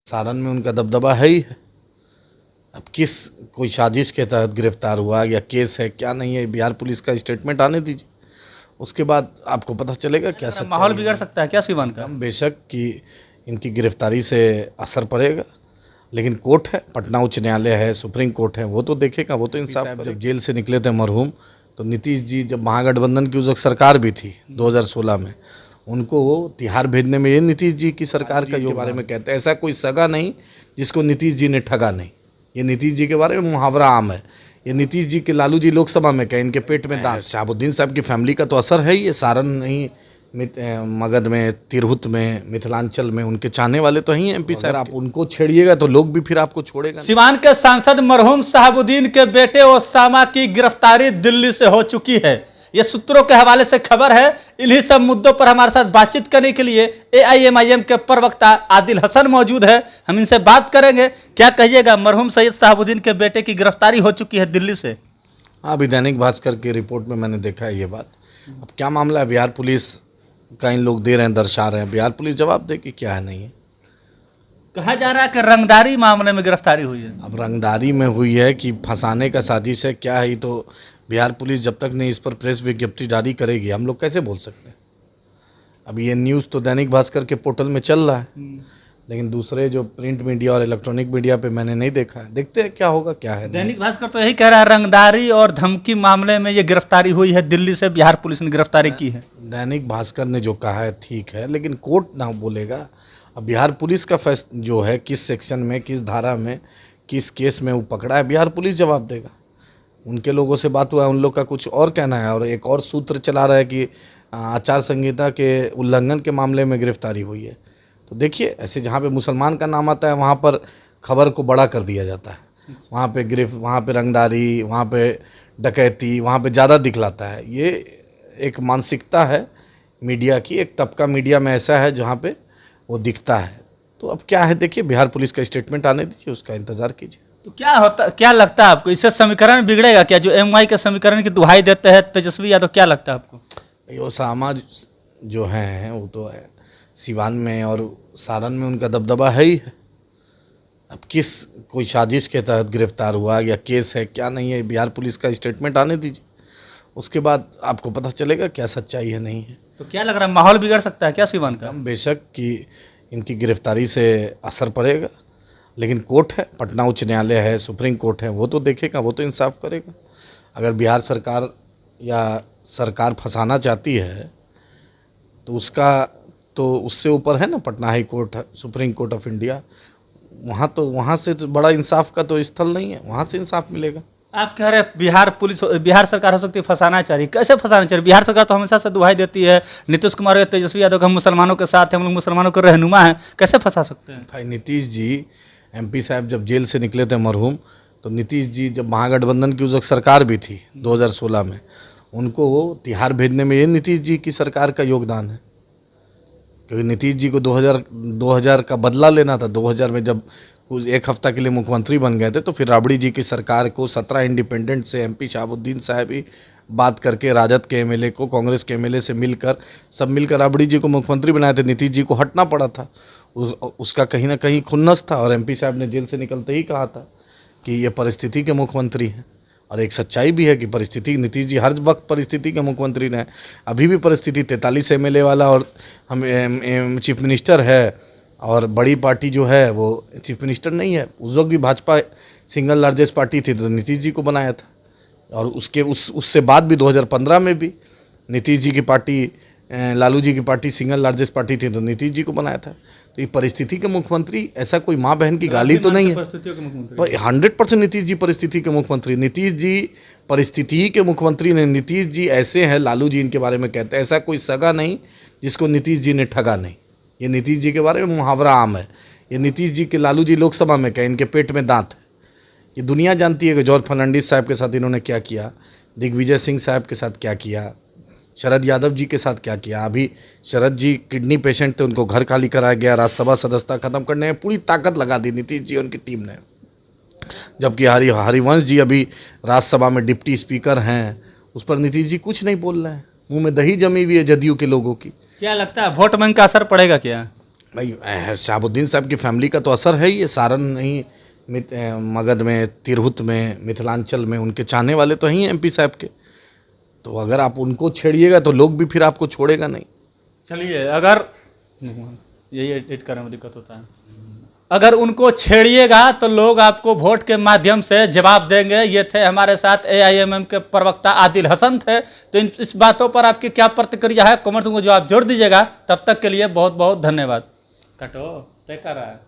सारण में उनका दबदबा है ही है। अब किस कोई साजिश के तहत गिरफ्तार हुआ या केस है क्या नहीं है, बिहार पुलिस का स्टेटमेंट आने दीजिए, उसके बाद आपको पता चलेगा क्या सच्चाई माहौल है। बिगड़ सकता है क्या सिवान का? हम बेशक कि इनकी गिरफ्तारी से असर पड़ेगा, लेकिन कोर्ट है, पटना उच्च न्यायालय है, सुप्रीम कोर्ट है, वो तो देखेगा, वो तो इंसाफ करेगा। जब जेल से निकले थे मरहूम, तो नीतीश जी जब महागठबंधन की उस वक्त सरकार भी थी 2016 में, उनको तिहाड़ भेजने में ये नीतीश जी की सरकार का बारे में कहते हैं। ऐसा कोई सगा नहीं जिसको नीतीश जी ने ठगा नहीं। ये नीतीश जी के बारे में मुहावरा आम है। ये नीतीश जी के लालू जी लोकसभा में कहे इनके पेट में दांत। शहाबुद्दीन साहब की फैमिली का तो असर है ही। ये सारण नहीं, मगध में, तिरहुत में, मिथिलांचल में उनके चाहने वाले तो ही एमपी साहब। आप उनको छेड़िएगा तो लोग भी फिर आपको छोड़ेगा। सिवान के सांसद मरहूम शहाबुद्दीन के बेटे ओसामा की गिरफ्तारी दिल्ली से हो चुकी है। ये सूत्रों के हवाले से खबर है। इन्हीं सब मुद्दों पर हमारे साथ बातचीत करने के लिए एआईएमआईएम के प्रवक्ता आदिल हसन मौजूद है। हम इनसे बात करेंगे। क्या कहिएगा, मरहूम सैयद शहाबुद्दीन के बेटे की गिरफ्तारी हो चुकी है दिल्ली से? हाँ, अभी दैनिक भास्कर की रिपोर्ट में मैंने देखा है ये बात। अब क्या मामला है, बिहार पुलिस का इन लोग दे रहे हैं, दर्शा रहे हैं, बिहार पुलिस जवाब दे कि क्या है नहीं है। कहा जा रहा है कि रंगदारी मामले में गिरफ्तारी हुई है। अब रंगदारी में हुई है कि फंसाने का साजिश है, क्या है, ये तो बिहार पुलिस जब तक नहीं इस पर प्रेस विज्ञप्ति जारी करेगी हम लोग कैसे बोल सकते हैं। अब ये न्यूज़ तो दैनिक भास्कर के पोर्टल में चल रहा है, लेकिन दूसरे जो प्रिंट मीडिया और इलेक्ट्रॉनिक मीडिया पे मैंने नहीं देखा है। देखते हैं क्या होगा क्या है। दैनिक भास्कर तो यही कह रहा है रंगदारी और धमकी मामले में ये गिरफ्तारी हुई है, दिल्ली से बिहार पुलिस ने गिरफ्तारी की है। दैनिक भास्कर ने जो कहा है ठीक है, लेकिन कोर्ट ना बोलेगा। अब बिहार पुलिस का फैसला जो है, किस सेक्शन में, किस धारा में, किस केस में वो पकड़ा है, बिहार पुलिस जवाब देगा। उनके लोगों से बात हुआ है, उन लोग का कुछ और कहना है, और एक और सूत्र चला रहा है कि आचार संहिता के उल्लंघन के मामले में गिरफ्तारी हुई है। तो देखिए, ऐसे जहाँ पे मुसलमान का नाम आता है वहाँ पर खबर को बड़ा कर दिया जाता है। वहाँ पे रंगदारी, वहाँ पे डकैती, वहाँ पे ज़्यादा दिखलाता है। ये एक मानसिकता है मीडिया की, एक तबका मीडिया में ऐसा है जहाँ पे वो दिखता है। तो अब क्या है, देखिए बिहार पुलिस का स्टेटमेंट आने दीजिए, उसका इंतज़ार कीजिए। तो क्या लगता है आपको, इससे समीकरण बिगड़ेगा क्या? जो एमवाई के समीकरण की दुहाई देते हैं तेजस्वी यादव, क्या लगता है आपको? ओसामा जो हैं वो तो है सिवान में और सारण में उनका दबदबा है ही है। अब किस कोई साजिश के तहत गिरफ्तार हुआ या केस है क्या नहीं है, बिहार पुलिस का स्टेटमेंट आने दीजिए, उसके बाद आपको पता चलेगा क्या सच्चाई है नहीं है। तो क्या लग रहा है, माहौल बिगड़ सकता है क्या सिवान का? हम बेशक कि इनकी गिरफ्तारी से असर पड़ेगा, लेकिन कोर्ट है, पटना उच्च न्यायालय है, सुप्रीम कोर्ट है, वो तो देखेगा, वो तो इंसाफ करेगा। अगर बिहार सरकार या सरकार फंसाना चाहती है तो उससे ऊपर है ना Patna high court, supreme court of India. वहाँ से तो बड़ा इंसाफ का तो स्थल नहीं है, वहाँ से इंसाफ मिलेगा। आप कह रहे हैं बिहार सरकार हो सकती है फंसाना चाह रही, कैसे फंसाना चाह रही? बिहार सरकार तो हमेशा से दुहाई देती है नीतीश कुमार और तेजस्वी यादव का, हम मुसलमानों के साथ हैं, हम लोग मुसलमानों के रहनुमा हैं, कैसे फंसा सकते हैं? भाई नीतीश जी एमपी साहब जब जेल से निकले थे मरहूम, तो नीतीश जी जब महागठबंधन की उस वक्त सरकार भी थी 2016 में, उनको तिहाड़ भेजने में ये नीतीश जी की सरकार का योगदान है। क्योंकि नीतीश जी को 2000 का बदला लेना था। 2000 में जब कुछ एक हफ्ता के लिए मुख्यमंत्री बन गए थे, तो फिर राबड़ी जी की सरकार को 17 इंडिपेंडेंट से एमपी शहाबुद्दीन साहब ही बात करके राजद के एमएलए को, कांग्रेस के एमएलए से सब मिलकर राबड़ी जी को मुख्यमंत्री बनाए थे। नीतीश जी को हटना पड़ा था, उसका कहीं ना कहीं खुन्नस था, और एमपी साहब ने जेल से निकलते ही कहा था कि ये परिस्थिति के मुख्यमंत्री हैं। और एक सच्चाई भी है कि परिस्थिति, नीतीश जी हर वक्त परिस्थिति के मुख्यमंत्री रहे। अभी भी परिस्थिति 43 एमएलए वाला और हम चीफ मिनिस्टर है, और बड़ी पार्टी जो है वो चीफ मिनिस्टर नहीं है। उस वक्त भी भाजपा सिंगल लार्जेस्ट पार्टी थी, तो नीतीश जी को बनाया था। और उससे बाद भी 2015 में भी नीतीश जी की पार्टी, लालू जी की पार्टी सिंगल लार्जेस्ट पार्टी थी, तो नीतीश जी को बनाया था। तो ये परिस्थिति के मुख्यमंत्री, ऐसा कोई माँ बहन की गाली तो नहीं है। 100% नीतीश जी परिस्थिति के मुख्यमंत्री, नीतीश जी परिस्थिति के मुख्यमंत्री ने। नीतीश जी ऐसे हैं, लालू जी इनके बारे में कहते हैं, ऐसा कोई सगा नहीं जिसको नीतीश जी ने ठगा नहीं। ये नीतीश जी के बारे में मुहावरा आम है। ये नीतीश जी के लालू जी लोकसभा में कहे इनके पेट में दांत है। ये दुनिया जानती है कि जॉर्ज फर्नांडिस साहब के साथ इन्होंने क्या किया, दिग्विजय सिंह साहब के साथ क्या किया, शरद यादव जी के साथ क्या किया। अभी शरद जी किडनी पेशेंट थे, उनको घर खाली कराया गया, राज्यसभा सदस्यता खत्म करने में पूरी ताकत लगा दी नीतीश जी और उनकी टीम ने। जबकि हरिवंश जी अभी राज्यसभा में डिप्टी स्पीकर हैं, उस पर नीतीश जी कुछ नहीं बोल रहे हैं। मुंह में दही जमी हुई है जदयू के लोगों की। क्या लगता है, वोट बैंक का असर पड़ेगा क्या? भाई शहाबुद्दीन साहब की फैमिली का तो असर है ही, ये सारण नहीं, मगध में, तिरहुत में, मिथिलांचल में उनके चाहने वाले तो हैं एमपी साहब के। तो अगर आप उनको छेड़िएगा तो लोग भी फिर आपको छोड़ेगा नहीं। चलिए, अगर यही एडिट करने में दिक्कत होता है, अगर उनको छेड़िएगा तो लोग आपको वोट के माध्यम से जवाब देंगे। ये थे हमारे साथ एआईएमएम के प्रवक्ता आदिल हसन थे। तो इस बातों पर आपकी क्या प्रतिक्रिया है, कमेंट में जो आप जोड़ दीजिएगा। तब तक के लिए बहुत बहुत धन्यवाद। कटो तय कर रहा है।